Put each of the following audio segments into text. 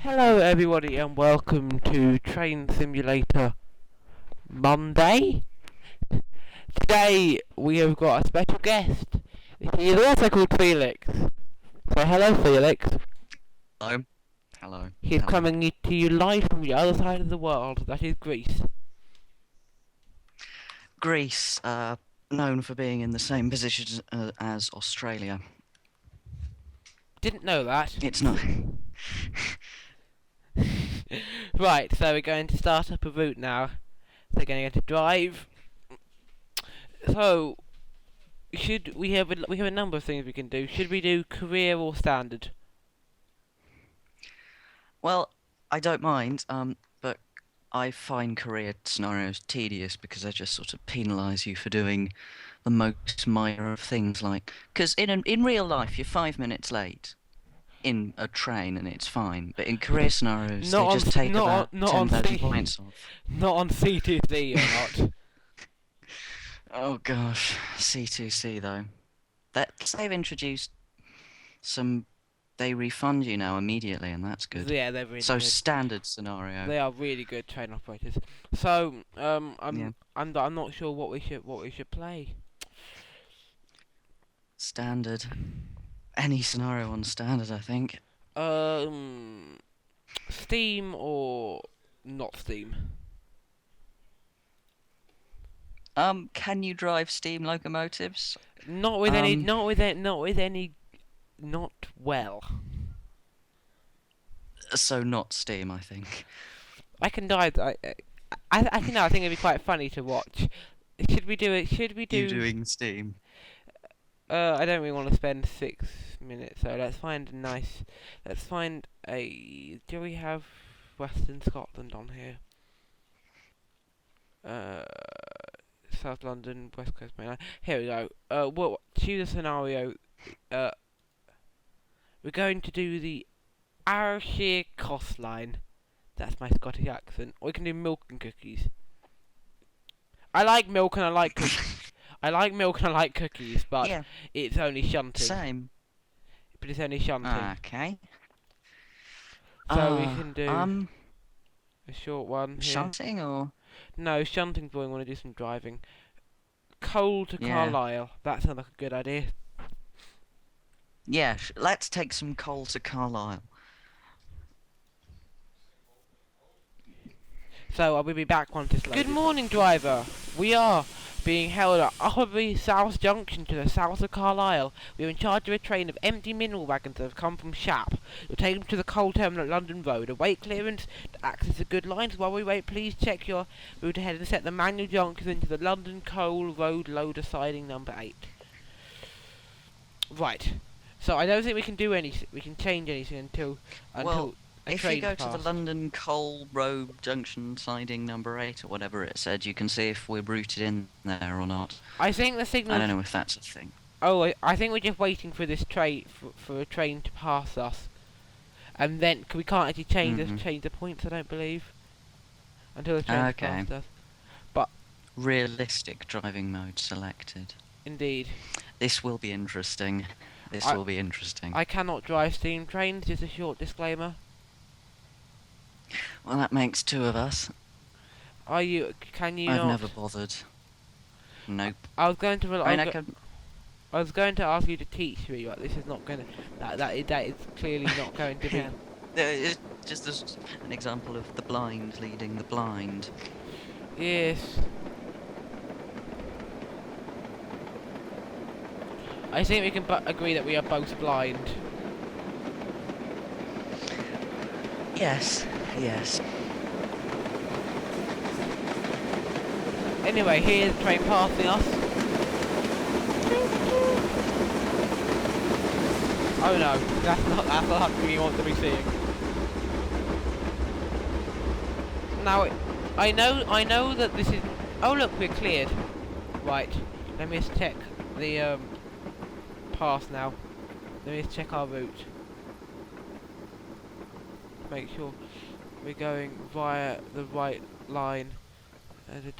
Hello everybody and welcome to Train Simulator Monday. Today we have got a special guest. He is also called Felix. So hello Felix. Hello. Hello. He's Hello. coming to you live from the other side of the world, that is Greece. Greece, known for being in the same position as Australia. Didn't know that. It's not. Right, so we're going to start up a route now. They're going to drive. So we have a number of things we can do. Should we do career or standard? Well, I don't mind, but I find career scenarios tedious because they just sort of penalise you for doing the most minor of things, like because in real life you're 5 minutes late in a train and it's fine, but in career scenarios they just take about 10,000 points off. Not on C2C or not. Oh gosh, C2C though. They've introduced some. They refund you now immediately, and that's good. Yeah, they're really So good. standard scenario. They are really good train operators. So Yeah. I'm not sure what we should play. Standard. Any scenario on standard, I think. Steam or not Steam? Can you drive steam locomotives? Not with any. Not well. So not steam, I think. I can dive. I think it'd be quite funny to watch. Should we do it? Should we do? You doing steam? I don't really want to spend 6 minutes, so let's find a nice. Let's find a. Do we have Western Scotland on here? South London, West Coast Mainline. Here we go. Well, choose a scenario. We're going to do the Ayrshire coastline. That's my Scottish accent. Or we can do milk and cookies. I like milk and I like cookies. I like milk and I like cookies, but Yeah. it's only shunting. Same. But it's only shunting. Okay. So we can do a short one here. shunting or No, shunting's boring. Want to do some driving. Coal to Yeah. Carlisle. That sounds like a good idea. yeah. Let's take some coal to Carlisle. So I will be back once it's loaded. Good morning, driver. We are being held at Upperby South Junction to the south of Carlisle. We are in charge of a train of empty mineral wagons that have come from Shap. You'll take them to the coal terminal at London Road. Await clearance to access the good lines. While we wait, please check your route ahead and set the manual junctions into the London Coal Road loader siding number 8. Right. So I don't think we can do anything. We can change anything until Well, if you go to the passed. London Coal Road Junction siding number 8 or whatever it said, you can see if we're routed in there or not. I think the signal. I don't know if that's a thing. Oh, I think we're just waiting for this train for a train to pass us, and then we can't actually change the points. I don't believe until the train passed us. Realistic driving mode selected. Indeed, This will be interesting. Will be interesting. I cannot drive steam trains. Just a short disclaimer. Well, that makes 2 of us. Are you? Can you I've not? never bothered. Nope. I was going to. I was going to ask you to teach me, but this is not going to. That is clearly not going to be. Yeah. It's just as an example of the blind leading the blind. Yes. I think we can agree that we are both blind. Yes. Yes. Anyway, here's the train passing us. Oh no, that's not something we want to be seeing. Now, I know that this is. Oh look, we're cleared. Right, let me just check the pass now. Let me just check our route. Make sure we're going via the right line. You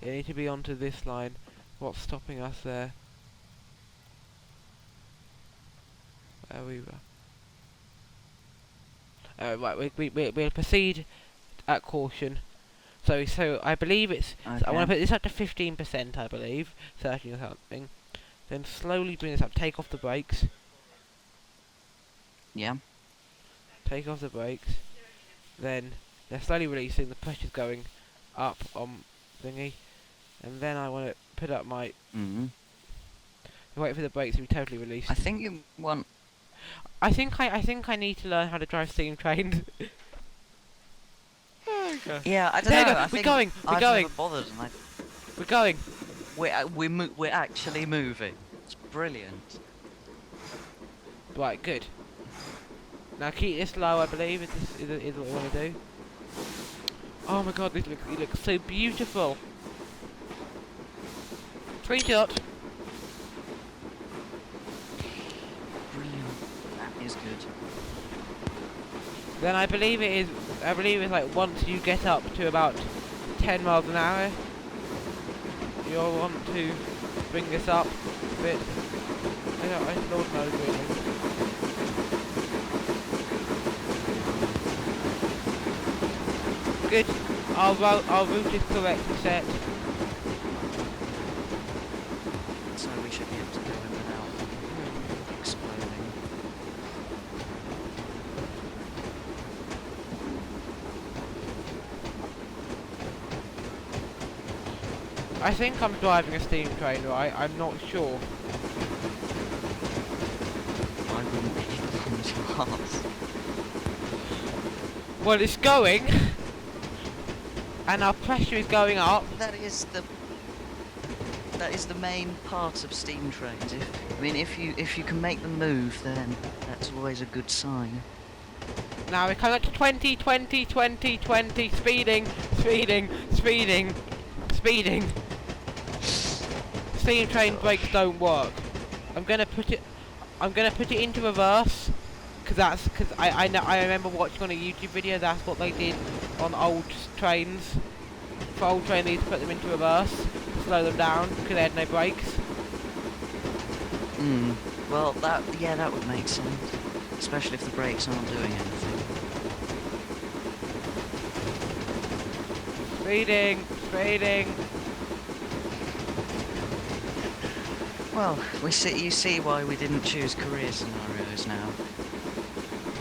need to be onto this line. What's stopping us there? Where we were. Right, we'll proceed at caution. So I believe it's. Okay. So I want to put this up to 15%, I believe, 30 or something. Then slowly bring this up. Take off the brakes. Yeah. Take off the brakes. Then they're slowly releasing. The pressure's going up on thingy, and then I want to put up my. Wait for the brakes to be totally released. I think you want. I think I need to learn how to drive steam trains. Okay. Yeah, I don't There you know. go. I We're think going. We're I've going. never bothered, and We're going. we're actually moving. It's brilliant. Right, good. Now keep this low, I believe, is what we want to do. Oh my god, it looks so beautiful. Screenshot. Brilliant. That is good. Then I believe it's like once you get up to about 10 miles an hour, you'll want to bring this up a bit. I don't know really. Good. Our route is correctly set. So we should be able to go in without exploding. I think I'm driving a steam train, right? I'm not sure. I wouldn't be on chance. Well, it's going, and our pressure is going up. That is the main part of steam trains. If you can make them move, then that's always a good sign. Now we're coming up to 20, 20, 20, 20, speeding, speeding, speeding, speeding. Steam train brakes don't work. I'm gonna put it into reverse, because I remember watching on a YouTube video. That's what they did on old trains. For old trains, they used to put them into reverse to slow them down because they had no brakes. Well, that would make sense, especially if the brakes aren't doing anything. Speeding, speeding. Well, you see why we didn't choose career scenarios now.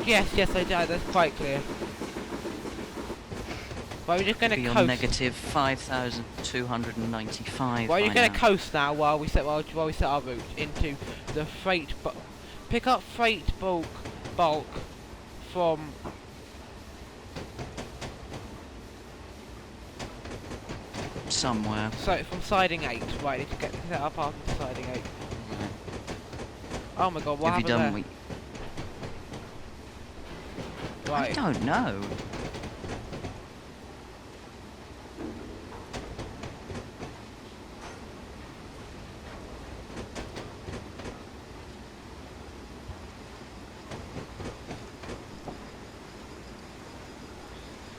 Yes, I did. That's quite clear. Well, we're just gonna Be coast. on negative 5,295. Well, you're by gonna now. coast now while we set our route into the freight. Pick up freight bulk from. Somewhere. So from siding 8, right? Need to get set up after siding 8. Oh my god, what Have you happened done? there? I Right. don't know.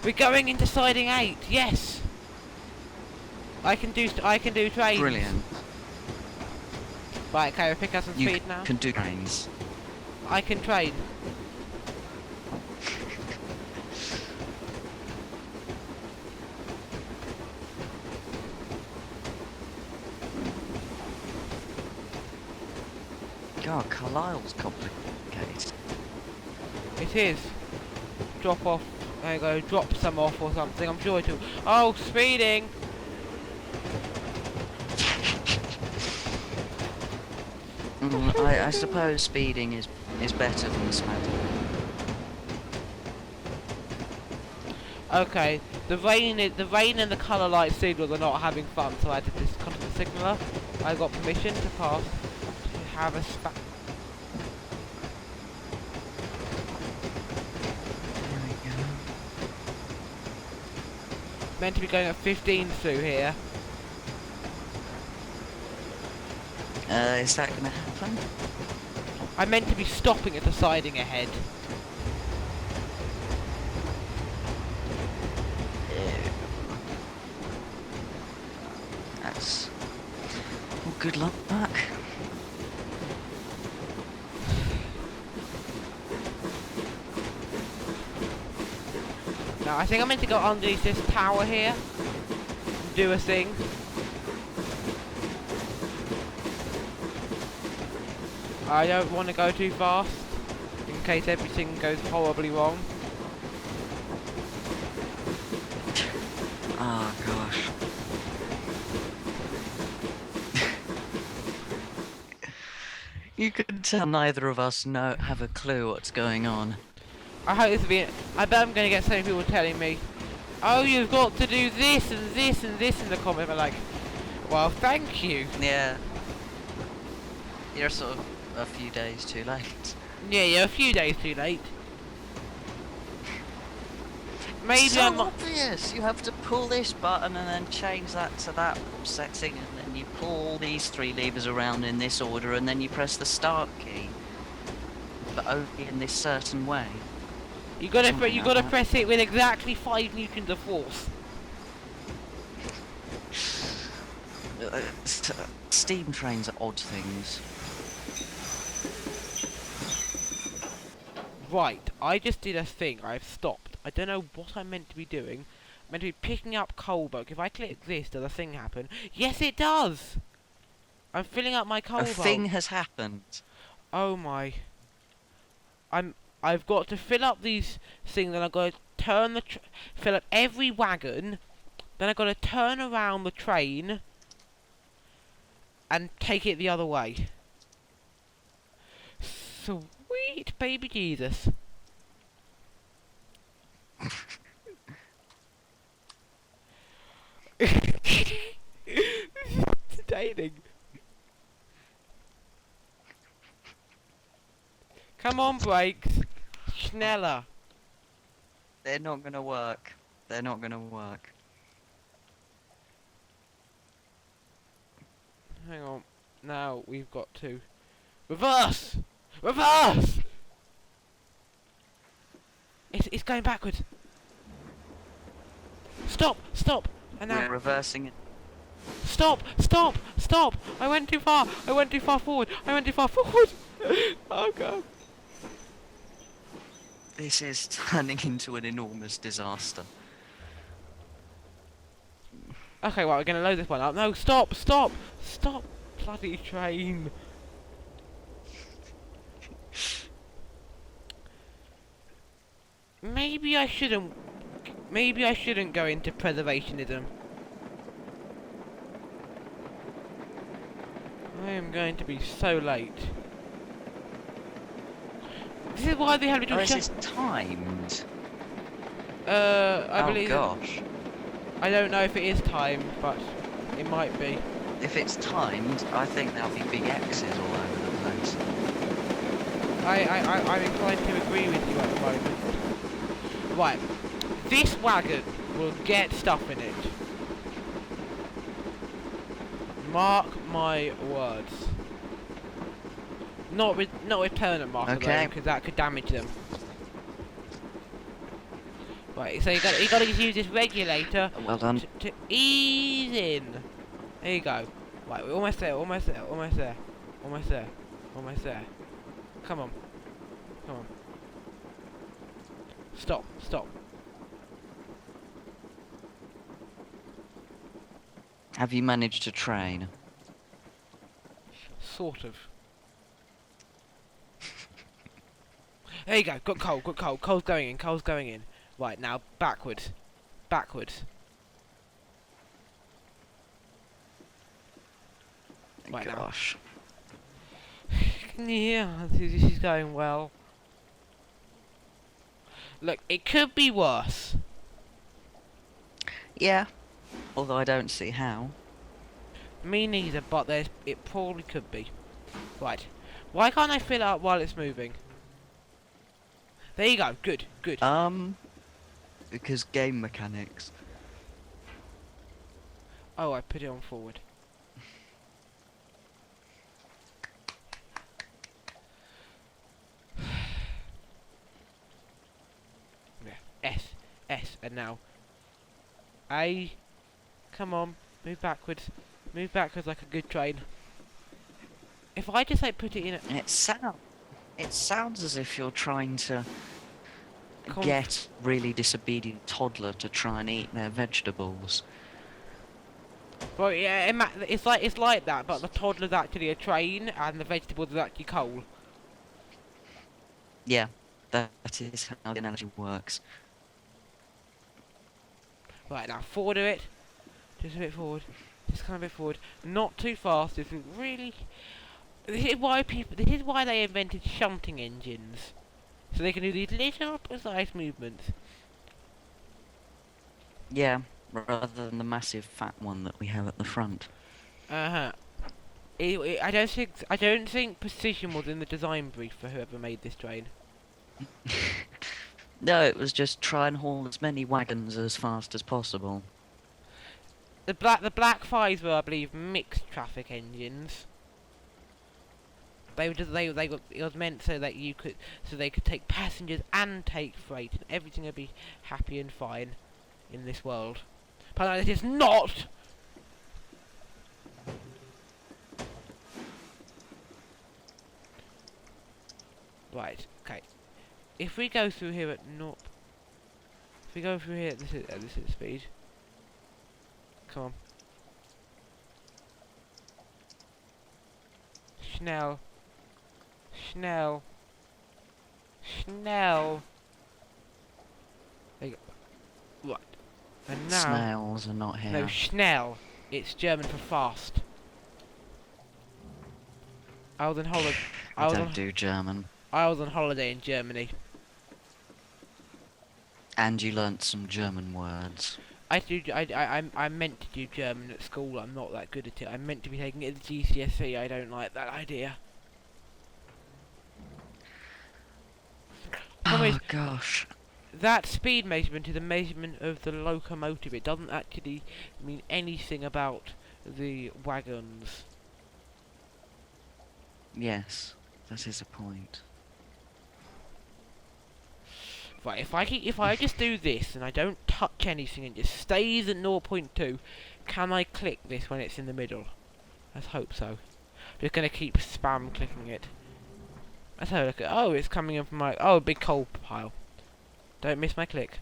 We're going into siding 8. Yes. I can do trains. Brilliant. Right, okay, we pick up some You speed now. can do trains. I can train. God, Carlisle's complicated. It is. Drop off. There you go. Drop some off or something. I'm sure it'll. Oh, speeding. I suppose speeding is better than smoking. Okay. The rain and the colour light signal are not having fun, so I had to come to the signaller. I got permission to pass. To have a spa. There we go. Meant to be going at 15 through here. Is that gonna happen? I meant to be stopping at the siding ahead. That's... Well, good luck. Now, I think I'm meant to go underneath this tower here. And do a thing. I don't want to go too fast. In case everything goes horribly wrong. Oh, gosh. You can tell neither of us have a clue what's going on. I hope this will be. I bet I'm going to get so many people telling me, "Oh, you've got to do this and this and this" in the comment. I'm like, well, thank you. Yeah. You're sort of a few days too late. Yeah, you're a few days too late. Maybe so I'm not. obvious. You have to pull this button and then change that to that setting, and then you pull these 3 levers around in this order, and then you press the start key, but only in this certain way. You gotta press it with exactly 5 newtons of force. Steam trains are odd things. Right, I just did a thing. I've stopped. I don't know what I'm meant to be doing. I'm meant to be picking up coal bulk. If I click this, does a thing happen? Yes, it does. I'm filling up my coal A bulk. thing has happened. Oh my. I've got to fill up these things, and I've got to turn the fill up every wagon. Then I've got to turn around the train and take it the other way. Sweet baby Jesus. Entertaining. Come on, brakes. Schneller. They're not gonna work. They're not gonna work. Hang on. Now we've got to reverse. Reverse. It's going backwards. Stop. Stop. And now. We're reversing it. Stop! Stop! Stop! I went too far! I went too far forward! I went too far forward! Oh god. This is turning into an enormous disaster. Okay, well, we're gonna load this one up. No, stop! Stop! Stop! Bloody train! Maybe I shouldn't go into preservationism. I am going to be so late. This is why they have little This is timed. I believe. Oh gosh. I don't know if it is timed, but it might be. If it's timed, I think there'll be big X's all over the place. I'm inclined to agree with you at the moment. Right. This wagon will get stuff in it. Mark my words. Not with permanent marker though, because that could damage them. Right, so you got to use this regulator. Well done. To ease in. There you go. Right, we're almost there. Almost there. Almost there. Almost there. Almost there. Come on. Come on. Stop. Stop. Have you managed to train? Sort of. There you go. Got coal. Got coal. Coal's going in. Coal's going in. Right, now backwards. Backwards. Right Gosh. now. Yeah, this is going well. Look, it could be worse. Yeah. Although I don't see how. Me neither, but it probably could be. Right. Why can't I fill it up while it's moving? There you go. Good, good. Because game mechanics. Oh, I put it on forward. Yeah. S, and now A. Come on, move backwards. Move backwards like a good train. If I just like put it in It sounds as if you're trying to get really disobedient toddler to try and eat their vegetables. Well, yeah, it's like that, but the toddler's actually a train and the vegetables is actually coal. Yeah, that is how the analogy works. Right, now forward a bit, just a bit forward, just kind of a bit forward, not too fast. This is really. This is why people. This is why they invented shunting engines, so they can do these little precise movements. Yeah, rather than the massive fat one that we have at the front. Uh huh. I don't think precision was in the design brief for whoever made this train. No, it was just try and haul as many wagons as fast as possible. The black fives were, I believe, mixed traffic engines. It was meant so that they could take passengers and take freight, and everything would be happy and fine in this world. But no, it is not. Right. Okay. If we go through here at not, if we go through here, this is speed. Come on. Schnell. Schnell. Schnell. There you go. Right. And now. Snails are not here. No, Schnell. It's German for fast. I was on holiday. I don't do German. I was on holiday in Germany. And you learnt some German words. I meant to do German at school. I'm not that good at it. I'm meant to be taking it at the GCSE. I don't like that idea. Oh gosh. That speed measurement is a measurement of the locomotive. It doesn't actually mean anything about the wagons. Yes, that is a point. Right, if I just do this and I don't touch anything and just stays at 0.2, can I click this when it's in the middle? Let's hope so. Just gonna keep spam clicking it. Let's have a look at. Oh, it's coming in from my big coal pile. Don't miss my click.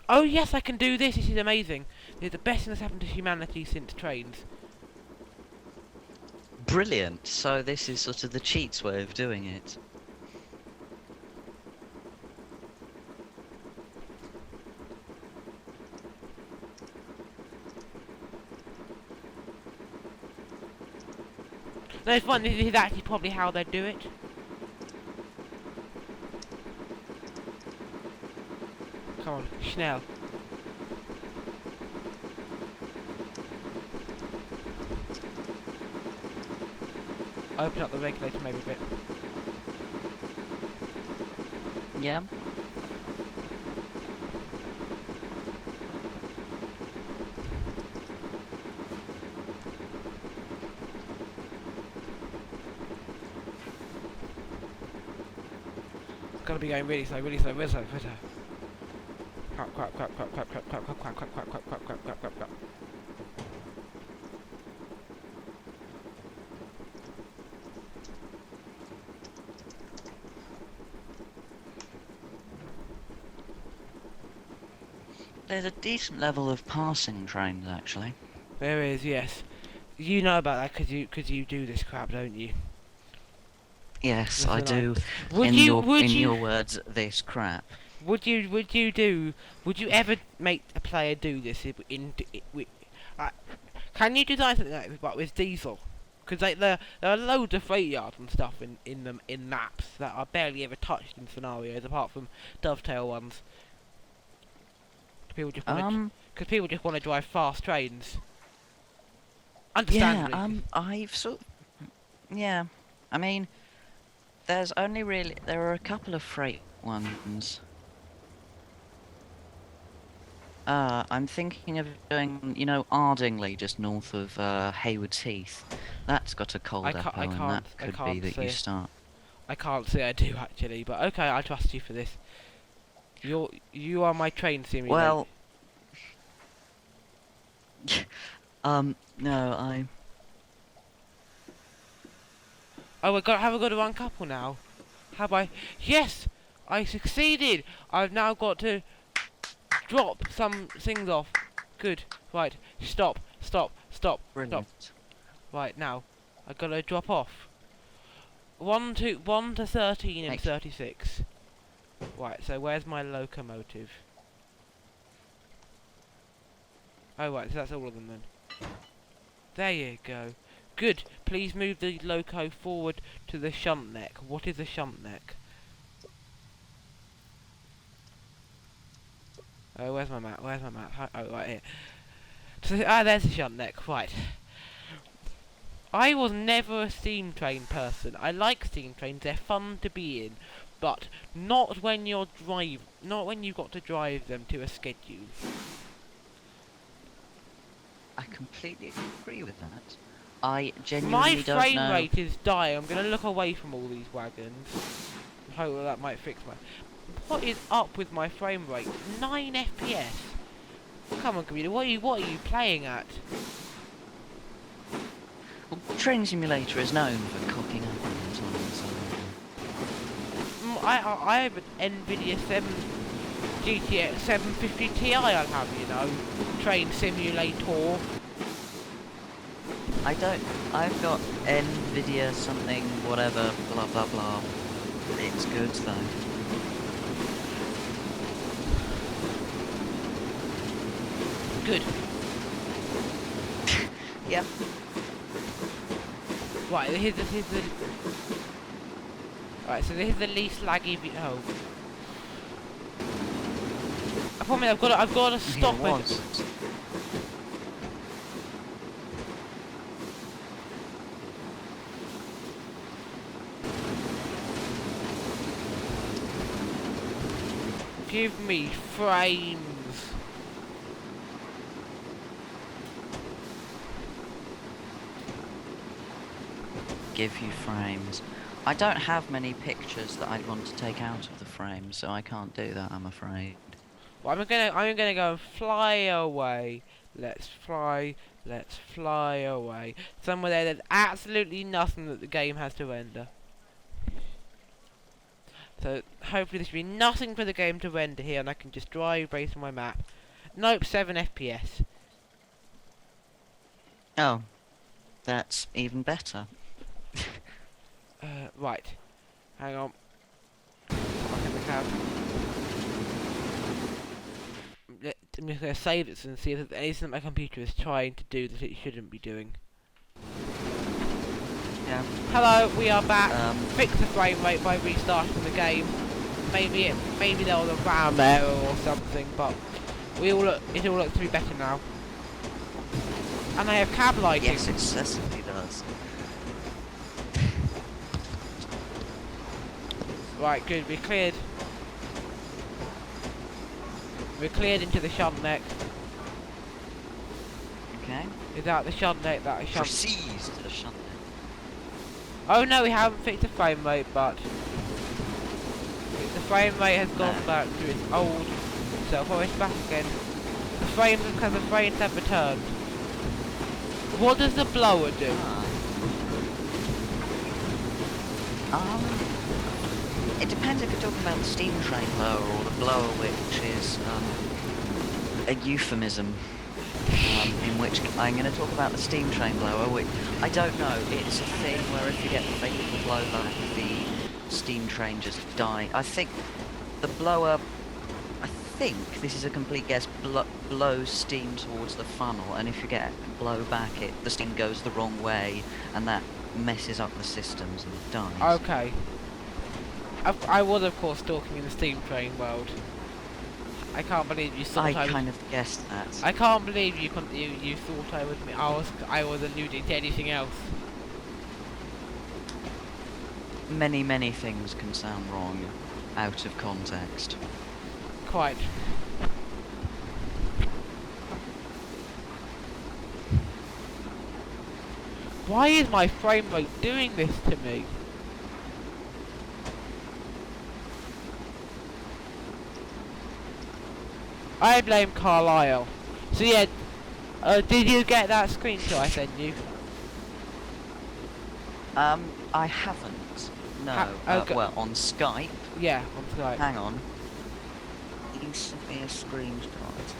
Oh yes, I can do this. This is amazing. It's the best thing that's happened to humanity since trains. Brilliant. So this is sort of the cheats way of doing it. No, it's fun. This is actually probably how they do it. Come on, Schnell. Open up the regulator maybe a bit. Yeah. It's gotta be going really slow, really slow, really slow, really slow. Crap, crap, crap, crap, crap, crap, crap, crap, crap, crap, crap, crap, crap, crap, crap, crap, crap. There's a decent level of passing trains, actually. There is, yes. You know about that because you do this crap, don't you? Yes, I do. Would in you your words, this crap. Would you ever make a player do this can you design something like this but with diesel? Because like there are loads of freight yards and stuff in maps that are barely ever touched in scenarios apart from dovetail ones. People just want because people just want to drive fast trains. Understandably. Yeah, I mean, there are a couple of freight ones. I'm thinking of doing, Ardingly, just north of Haywards Heath. That's got a coal depot, and that could be that you start. I can't say I do actually, but okay, I trust you for this. You are my train simulator. Well, no, I. Oh, have we got a one couple now? Have I? Yes. I succeeded! I've now got to drop some things off. Good. Right. Stop. Stop. Stop. Stop. Brilliant. Right, now. I've got to drop off. 1 to 13 and 36. Right, so where's my locomotive? Oh, right, so that's all of them then. There you go. Good. Please move the loco forward to the shunt neck. What is a shunt neck? Oh, where's my map? Where's my map? Oh, right here. So, there's the shunt neck. Right. I was never a steam train person. I like steam trains. They're fun to be in, but not when you're not when you've got to drive them to a schedule. I completely agree with that. I genuinely My don't frame know. rate is dying. I'm gonna look away from all these wagons. Hope that might fix my. What is up with my frame rate? 9 FPS. Come on, computer. What are you playing at? Well, Train Simulator is known for cocking up on times. I have an Nvidia 7 GTX 750 Ti. I'll have, you know, Train Simulator. I've got Nvidia something, whatever, blah blah blah. It's good though. Good. Yep. Right, here's the. Right, so this is the least laggy. Oh. I promise I've got to stop it. Give me frames. Give you frames. I don't have many pictures that I'd want to take out of the frame, so I can't do that, I'm afraid. Well, I'm gonna go and fly away. Let's fly away. Somewhere there's absolutely nothing that the game has to render. So hopefully there should be nothing for the game to render here, and I can just drive based on my map. Nope, 7 FPS. Oh, that's even better. Right. Hang on. Back in the cab. I'm just going to save this and see if there's anything that my computer is trying to do that it shouldn't be doing. Yeah. Hello, we are back. Fix the frame rate by restarting the game. Maybe there was a RAM error or something, but it all looks to be better now. And I have cab lighting. Yes, it certainly does. Right, good. We're cleared. We're cleared into the shunt neck. Okay. Is that the shunt neck? That is shunt. Proceed to the shunt neck. Oh no, we haven't fixed the frame rate, but the frame rate has gone back to its old self. Oh, it's back again. The frames have returned. What does the blower do? It depends if you're talking about the steam train blower or the blower, which is a euphemism. In which I'm going to talk about the steam train blower, which I don't know. It's a thing where if you get the fatal blowback, the steam train just die. I think the blower, I think this is a complete guess, blows steam towards the funnel, and if you get blowback, the steam goes the wrong way, and that messes up the systems and dies. Okay. I was of course talking in the steam train world. I can't believe you thought I kind of guessed that. I can't believe you thought I was alluding to anything else. Many things can sound wrong out of context. Quite. Why is my frame rate doing this to me? I blame Carlisle. So yeah, did you get that screenshot I sent you? I haven't. No, okay. well, on Skype. Yeah, on Skype. Hang on. You sent me a screenshot.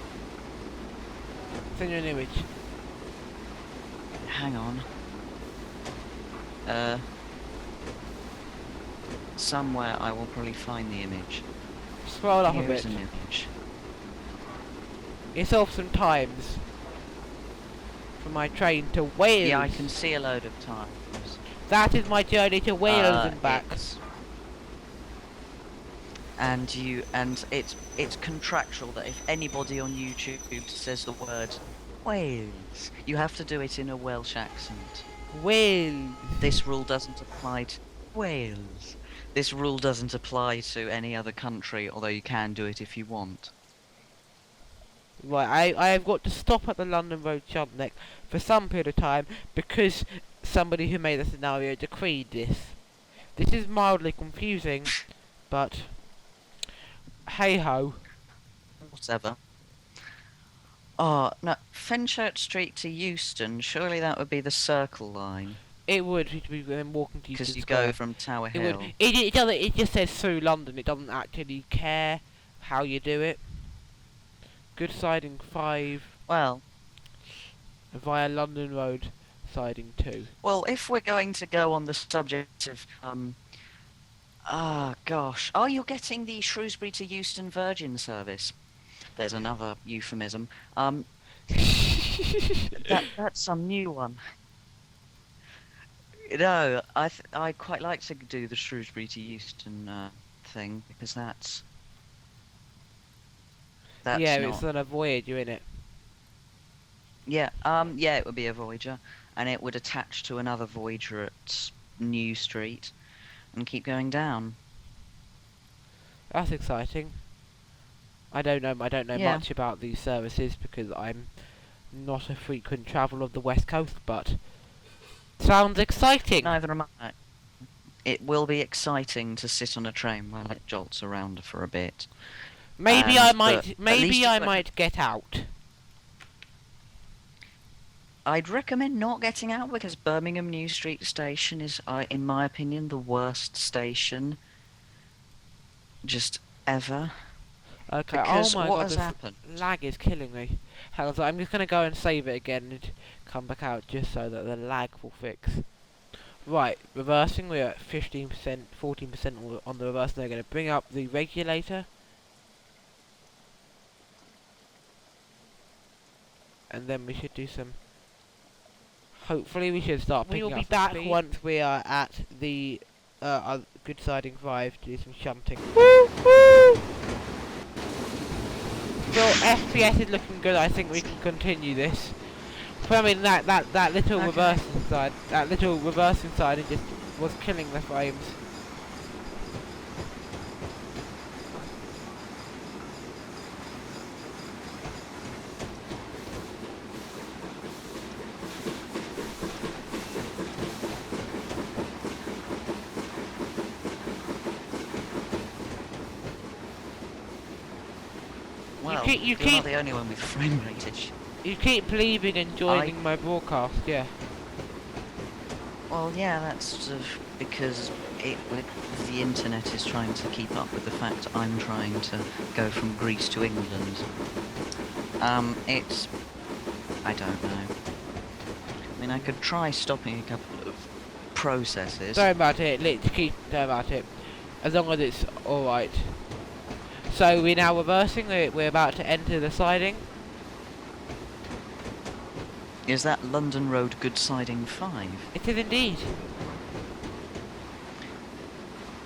Send you an image. Hang on. Somewhere I will probably find the image. Scroll up a Here's bit. an image. It's Awesome Times. From my train to Wales. Yeah, I can see a load of times. That is my journey to Wales and back. And it's contractual that if anybody on YouTube says the word Wales, you have to do it in a Welsh accent. Wales. This rule doesn't apply to Wales. This rule doesn't apply to any other country, although you can do it if you want. Right, I have got to stop at the London Road Shunneck for some period of time because somebody who made the scenario decreed this. This is mildly confusing, but hey ho. Whatever. Oh, no, Fenchurch Street to Euston, surely that would be the Circle line. It would be then walking to Euston Because you Square. go from Tower It Hill. would. It doesn't. It just says through London. It doesn't actually care how you do it. Good siding 5 Well, via London Road siding 2. well, if we're going to go on the subject of, gosh. Oh, you're getting the Shrewsbury to Euston Virgin service. There's another euphemism. That's some new one. No, I quite like to do the Shrewsbury to Euston thing because that's yeah, not... it's on a Voyager, innit? Yeah, yeah, it would be a Voyager, and it would attach to another Voyager at New Street and keep going down. That's exciting. I don't know Yeah. much about these services because I'm not a frequent traveller of the West Coast, but sounds exciting. Neither am I. It will be exciting to sit on a train while it jolts around for a bit. Maybe And- I but might. at Maybe least I if I- might get out. I'd recommend not getting out because Birmingham New Street Station is, in my opinion, the worst station just ever. Okay. Because oh my what god, has this happened? lag is killing me. Hang on, so I'm just gonna go and save it again and come back out just so that the lag will fix. Right, reversing. We're at 15%, 14% on the reverse. They're gonna bring up the regulator. And then we should do some. Hopefully, we should start picking up. We will be back once we are at the good siding 5 to do some shunting. Woo woo! So FPS is looking good. I think we can continue this. But I mean that little Okay. reversing side, it just was killing the frames. Well, you you're keep not the only one with frame rate issue. you keep leaving and joining my broadcast, yeah. Well, yeah, that's sort of because the internet is trying to keep up with the fact I'm trying to go from Greece to England. It's... I don't know. I mean, I could try stopping a couple of processes. Don't about it, don't about it. As long as it's alright. So we're now reversing, we're about to enter the siding. Is that London Road Good Siding 5? It is indeed.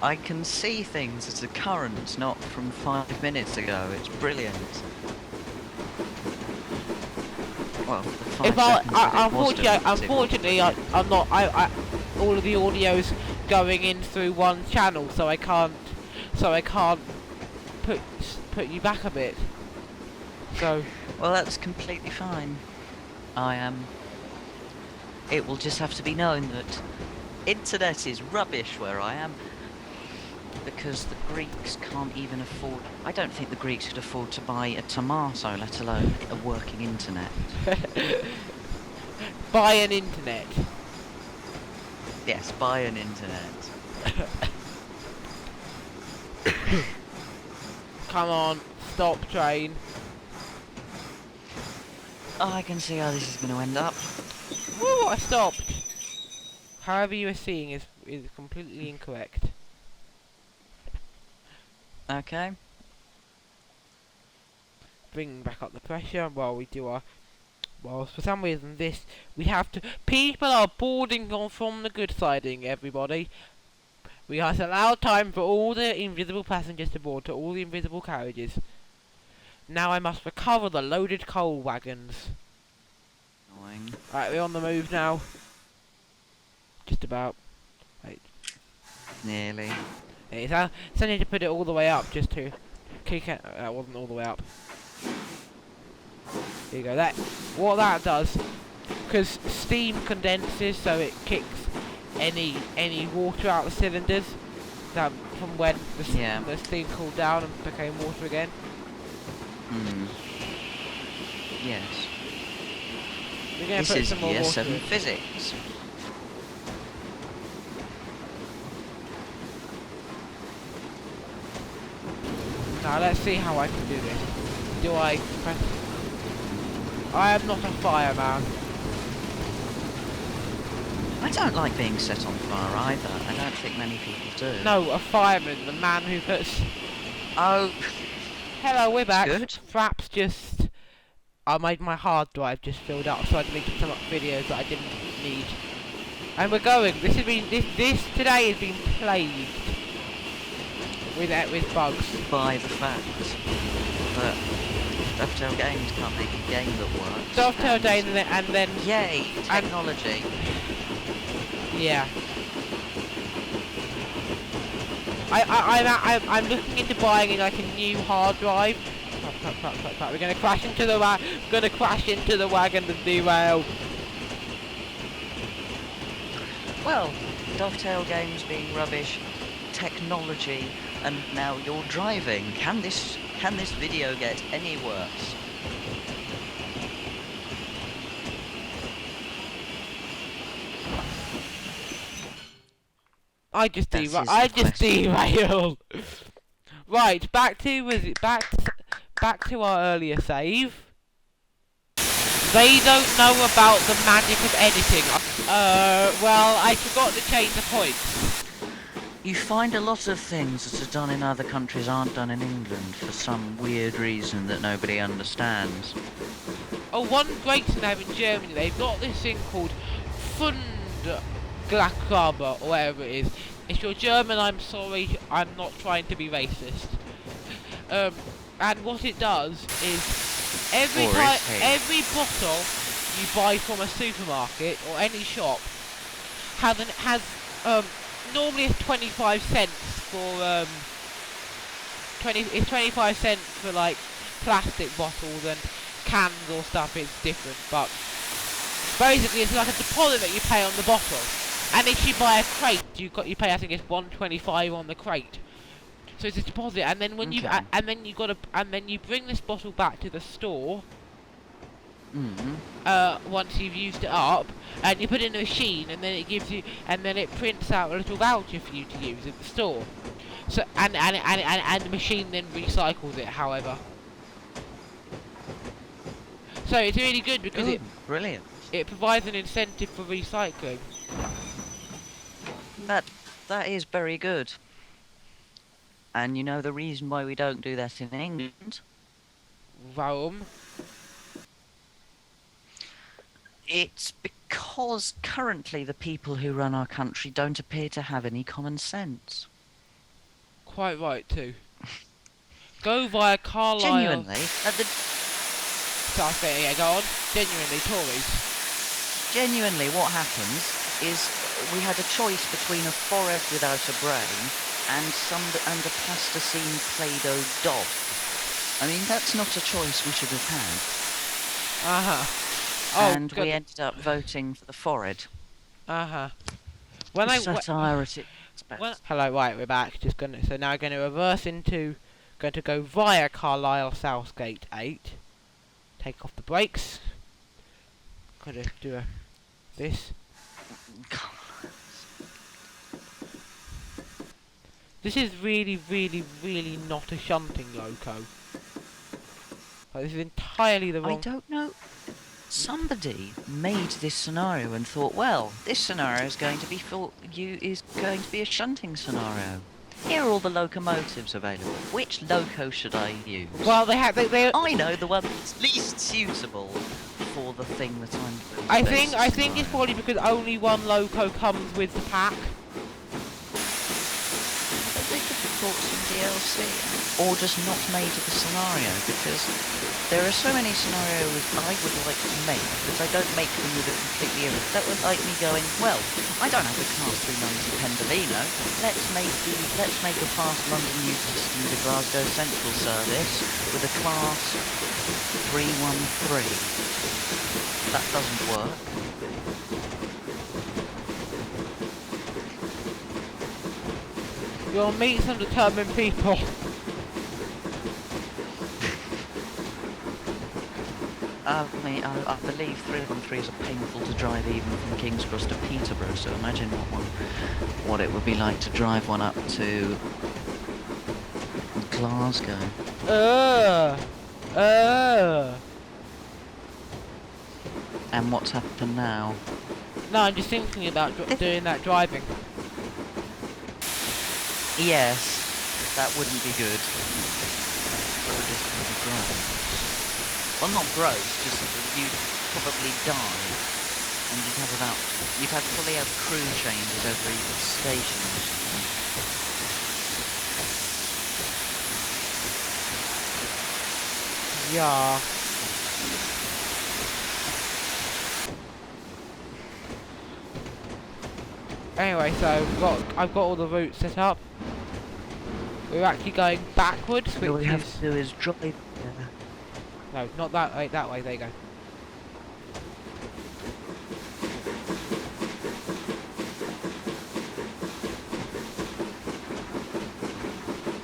I can see things as a current, not from 5 minutes ago. It's brilliant. Well, the 5 If seconds that it was doing it. unfortunately, I'm not. All of the audio's going in through one channel, so I can't put you back a bit. So. Well, that's completely fine. It will just have to be known that internet is rubbish where I am. Because the Greeks can't even afford... I don't think the Greeks could afford to buy a tomato, let alone a working internet. Buy an internet. Yes, buy an internet. Come on, stop train. Oh, I can see how this is going to end up. Woo, I stopped. However you are seeing is completely incorrect. Okay. Bringing back up the pressure while we do our... Well, for some reason we have to... People are boarding on from the good siding, everybody. We have to allow time for all the invisible passengers to board to all the invisible carriages. Now I must recover the loaded coal wagons. Annoying. Right, we're on the move now. Just about. Wait. Nearly. It's I need to put it all the way up just to kick it. That wasn't all the way up. Here you go. What that does, because steam condenses, so it kicks any water out of the cylinders. That from when the steam cooled down and became water again. Yes. We're gonna This put is some more year water 7 in. physics. Now let's see how I can do this. Do I press... I am not a fireman. I don't like being set on fire either. I don't think many people do. No, a fireman, the man who puts... Oh. Hello, we're back. Good. Fraps just... I made my hard drive just filled up, so I deleted some videos that I didn't need. And we're going. This today has been plagued with bugs. By the fact that Dovetail Games can't make a game that works. Dovetail Games and then... Yay, technology. Yeah. I'm looking into buying like a new hard drive. We're gonna crash into the wagon and derail. Well, Dovetail Games being rubbish, technology, and now you're driving. Can this video get any worse? I just derailed. Right, back to our earlier save. They don't know about the magic of editing. Well, I forgot to change the points. You find a lot of things that are done in other countries aren't done in England for some weird reason that nobody understands. Oh, one great thing they have in Germany, they've got this thing called Fundglackaber, or whatever it is. If you're German, I'm sorry, I'm not trying to be racist. And what it does is every bottle you buy from a supermarket or any shop has normally it's 25 cents for 25 cents for like plastic bottles, and cans or stuff it's different, but basically it's like a deposit that you pay on the bottle. And if you buy a crate, you pay, I think it's $1.25 on the crate. So it's a deposit, and then when you bring this bottle back to the store. Once you've used it up, and you put it in the machine, and then it prints out a little voucher for you to use at the store. So and the machine then recycles it. However, so it's really good because brilliant. It provides an incentive for recycling. That is very good. And you know the reason why we don't do that in England? Rome. It's because currently the people who run our country don't appear to have any common sense. Quite right too. Go via Carlisle. Genuinely, Yeah, go on. Genuinely, Tories. Genuinely, what happens is we had a choice between a forehead without a brain and a plasticine Play-Doh doll. I mean, that's not a choice we should have had. And we ended up voting for the forehead. Satire at its best. Hello, right, we're back. So now we're going to reverse going to go via Carlisle Southgate 8. Take off the brakes. Gotta do this. This is really, really, really not a shunting loco. Like, this is entirely the I wrong... don't know. Somebody made this scenario and thought, well, this scenario is going to be a shunting scenario. Here are all the locomotives available. Which loco should I use? Well, they had... I know the one that's least suitable for the thing that I'm doing. I think it's probably because only one loco comes with the pack. But they could have brought some DLC, or just not made the scenario, because there are so many scenarios I would like to make, but I don't make them with a completely... That would like me going, well, I don't have a Class 390 Pendolino, let's make a fast London Euston to Glasgow Central service with a Class 313. That doesn't work. You'll meet some determined people. I believe 313s are painful to drive even from King's Cross to Peterborough, so imagine what it would be like to drive one up to Glasgow. And what's happened now? No, I'm just thinking about doing that driving. Yes, that wouldn't be good. That would just be gross. Well, not gross, just that you'd probably die. And you'd probably have crew changes every station or something. Yeah. Anyway, so I've got all the routes set up. We're actually going backwards, which All we have to do is drive there. No, not that way, that way, there you go.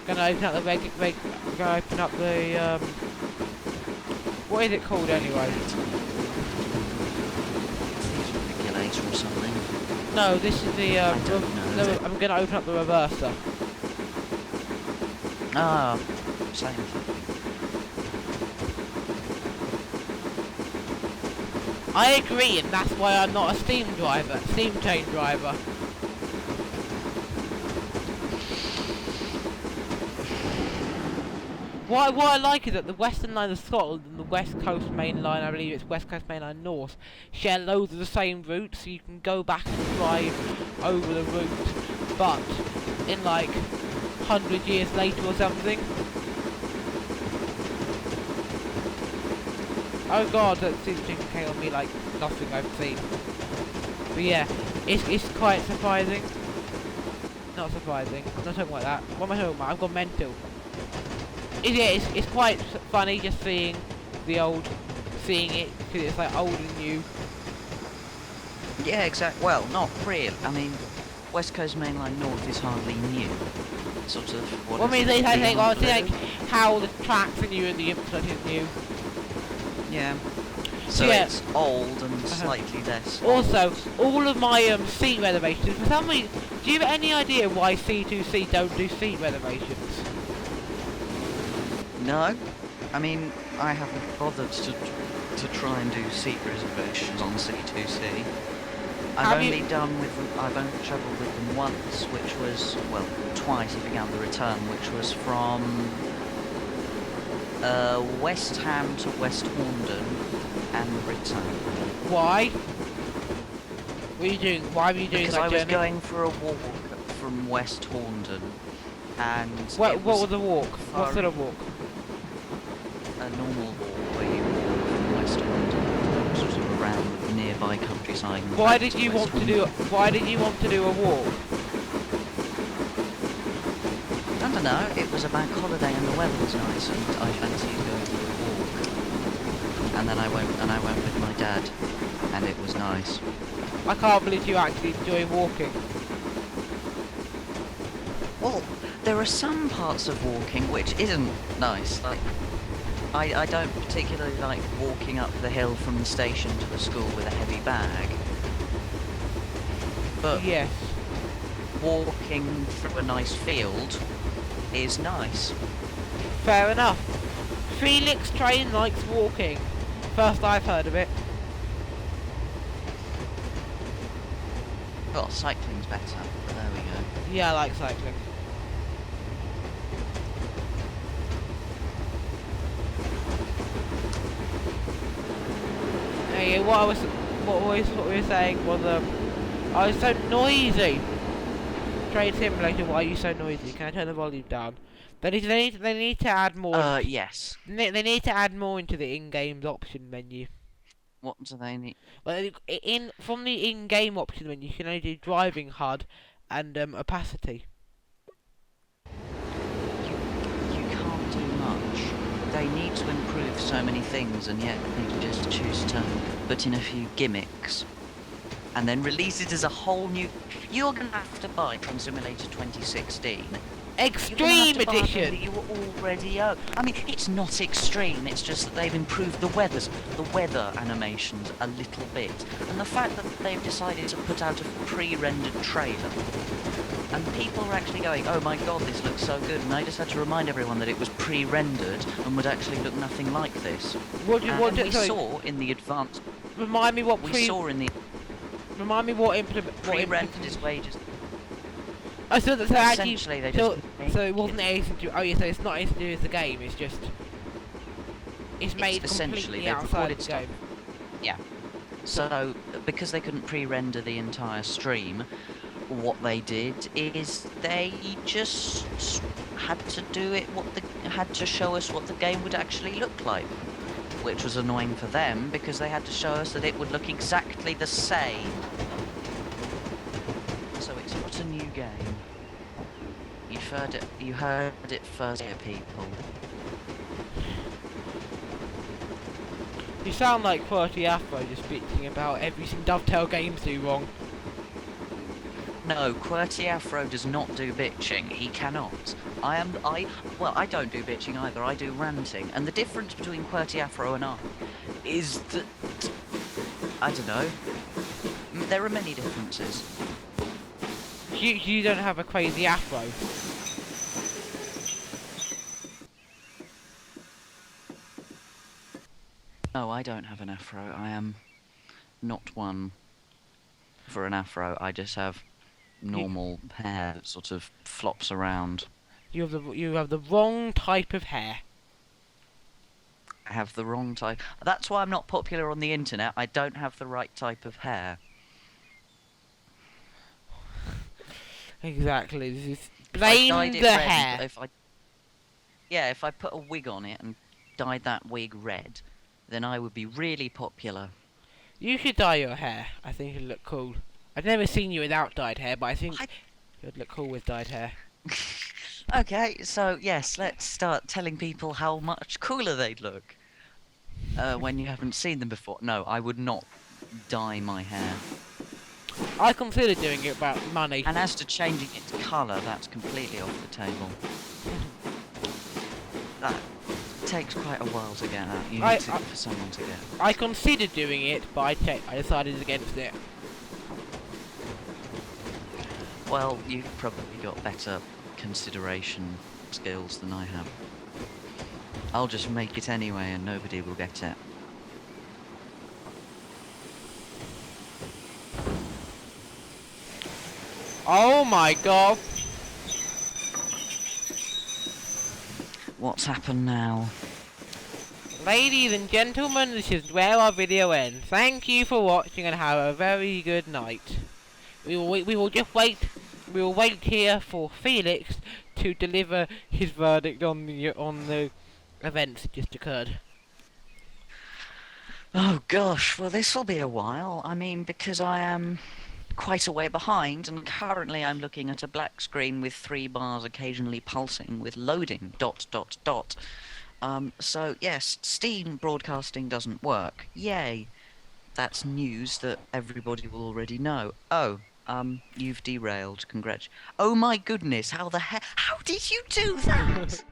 Gonna open up the what is it called anyway? Regulator or something. No, this is the I don't know. I'm gonna open up the reverser. Ah, same thing. I agree, and that's why I'm not a steam train driver. What I like is that the Western Line of Scotland and the West Coast Main Line, I believe it's West Coast Main Line North, share loads of the same routes, so you can go back and drive over the route, but in like 100 years later or something. Oh god, that seems to came on me like nothing I've seen. But yeah, it's quite surprising. Not surprising, I'm not talking like that. What am I talking about? I've gone mental. It's quite funny just seeing it, because it's like old and new. Yeah, exactly. Well, not real. I mean, West Coast Main Line North is hardly new. Sort of. What Well, I mean, they think, like how the tracks are new and the infrastructure is new. Yeah. So yeah. It's old and slightly less. Also, all of my seat reservations. For some reason, do you have any idea why C2C don't do seat reservations? No, I mean I haven't bothered to try and do seat reservations on C2C. I've only travelled with them once, which was, well, twice if you count the return, which was from West Ham to West Horndon and return. Why? What are you doing? Why were you doing Because that I was journey? going for a walk from West Horndon, and What was the walk? What sort of walk? A normal walk where you walk from West Horndon, sort of around the nearby countryside. And Why back did you West want to Horndon. Why did you want to do a walk? I don't know. It was a bank holiday and the weather was nice, and I fancied going for a walk. And then I went with my dad, and it was nice. I can't believe you actually enjoy walking. Well, there are some parts of walking which isn't nice. Like, I don't particularly like walking up the hill from the station to the school with a heavy bag. But Yes. walking through a nice field is nice. Fair enough. FelixTrain likes walking. First I've heard of it. Well, cycling's better, but there we go. Yeah, I like cycling. Hey, what we were saying was I was so noisy. Train Simulator, why are you so noisy? Can I turn the volume down? They need to add more. Yes. They need to add more into the in-game option menu. What do they need? Well, from the in-game option menu, you can only do driving HUD and opacity. You can't do much. They need to improve so many things, and yet they can just choose to put in a few gimmicks and then release it as a whole new. You're gonna have to buy Train Simulator 2016. Extreme Edition! That you already own. I mean, it's not extreme, it's just that they've improved the weather animations a little bit. And the fact that they've decided to put out a pre-rendered trailer. And people are actually going, oh my god, this looks so good. And I just had to remind everyone that it was pre-rendered and would actually look nothing like this. We saw in the advanced... Remind me what Remind me what pre-rendered is wages. Oh, so essentially they just... So it wasn't anything to do... Oh yeah, so it's not anything to do with the game, it's just... It's made completely outside of the game. Yeah. So, because they couldn't pre-render the entire stream, what they did is they just had to do it, had to show us what the game would actually look like. Which was annoying for them, because they had to show us that it would look exactly the same. So it's not a new game. You heard it first here, people. You sound like QWERTY Afro just bitching about everything Dovetail games do wrong. No, QWERTY Afro does not do bitching. He cannot. Well, I don't do bitching either. I do ranting. And the difference between QWERTY Afro and I is that... I don't know. There are many differences. You don't have a crazy afro. No, I don't have an afro. I am not one for an afro. I just have normal hair that sort of flops around. You have the wrong type of hair. I have the wrong type. That's why I'm not popular on the internet. I don't have the right type of hair. Exactly. Blame the hair. If I put a wig on it and dyed that wig red, then I would be really popular. You should dye your hair. I think it'd look cool. I've never seen you without dyed hair, but I think you'd look cool with dyed hair. Okay, so yes, let's start telling people how much cooler they'd look when you haven't seen them before. No, I would not dye my hair. I considered doing it about money. And as to changing its colour, that's completely off the table. That takes quite a while to get out. You need for someone to get. I considered doing it, but I decided against it. Well, you've probably got better consideration skills than I have. I'll just make it anyway and nobody will get it. Oh my god! What's happened now? Ladies and gentlemen, this is where our video ends. Thank you for watching and have a very good night. We will wait here for Felix to deliver his verdict on the events that just occurred. Oh gosh, well this will be a while. I mean, because I am quite a way behind, and currently I'm looking at a black screen with 3 bars occasionally pulsing with loading ... So yes, Steam broadcasting doesn't work. Yay! That's news that everybody will already know. Oh, you've derailed. Oh my goodness, how did you do that?